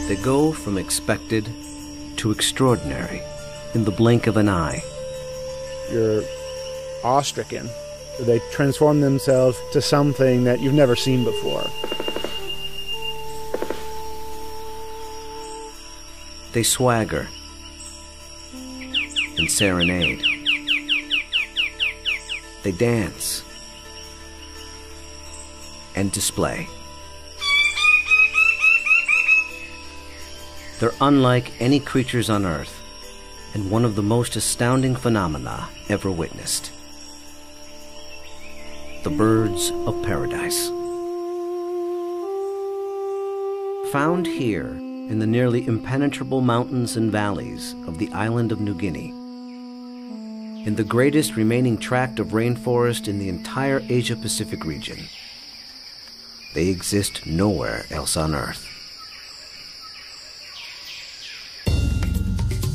They go from expected to extraordinary in the blink of an eye. You're awe-stricken. They transform themselves to something that you've never seen before. They swagger and serenade. They dance and display. They're unlike any creatures on Earth, and one of the most astounding phenomena ever witnessed. The birds of paradise. Found here in the nearly impenetrable mountains and valleys of the island of New Guinea, in the greatest remaining tract of rainforest in the entire Asia-Pacific region. They exist nowhere else on Earth.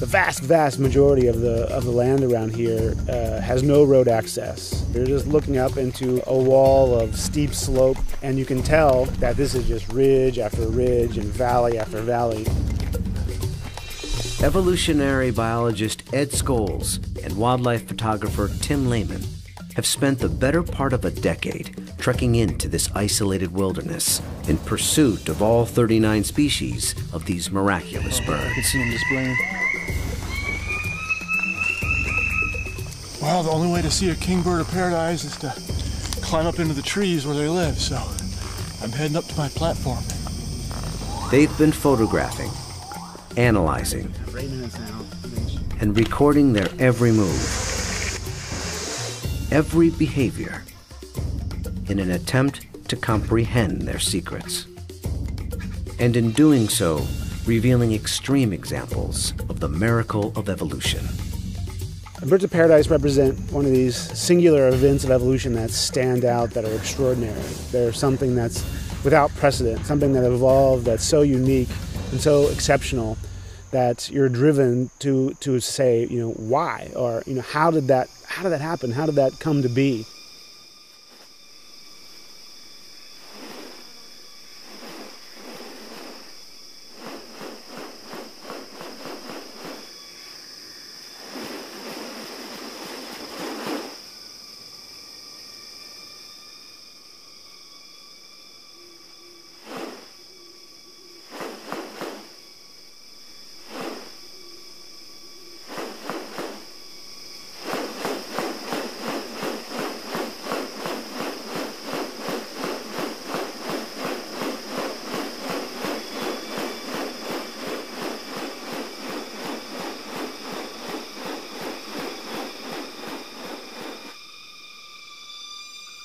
The vast majority of the land around here has no road access. You're just looking up into a wall of steep slope, and you can tell that this is just ridge after ridge and valley after valley. Evolutionary biologist Ed Scholes and wildlife photographer Tim Lehman have spent the better part of a decade trekking into this isolated wilderness in pursuit of all 39 species of these miraculous birds. You can see them displaying. Well, the only way to see a kingbird of paradise is to climb up into the trees where they live, so I'm heading up to my platform. They've been photographing, analyzing, and recording their every move, every behavior, in an attempt to comprehend their secrets. And in doing so, revealing extreme examples of the miracle of evolution. Birds of paradise represent one of these singular events of evolution that stand out, that are extraordinary. They're something that's without precedent, something that evolved that's so unique and so exceptional that you're driven to say, why? Or, how did that happen? How did that come to be?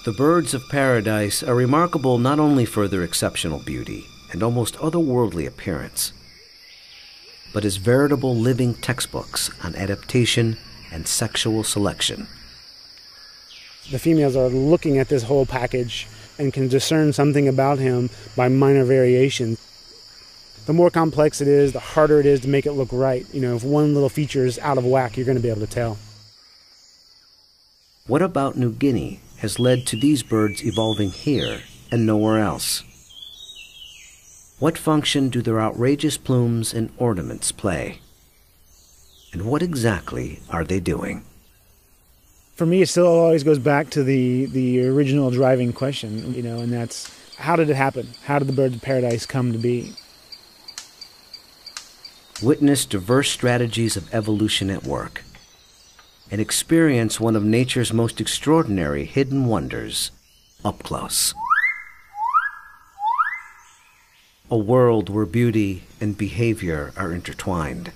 The birds of paradise are remarkable not only for their exceptional beauty and almost otherworldly appearance, but as veritable living textbooks on adaptation and sexual selection. The females are looking at this whole package and can discern something about him by minor variation. The more complex it is, the harder it is to make it look right. If one little feature is out of whack, you're going to be able to tell. What about New Guinea has led to these birds evolving here and nowhere else? What function do their outrageous plumes and ornaments play? And what exactly are they doing? For me, it still always goes back to the original driving question, and that's, how did it happen? How did the birds of paradise come to be? Witness diverse strategies of evolution at work, and experience one of nature's most extraordinary hidden wonders up close. A world where beauty and behavior are intertwined.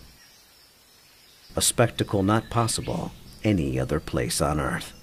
A spectacle not possible any other place on Earth.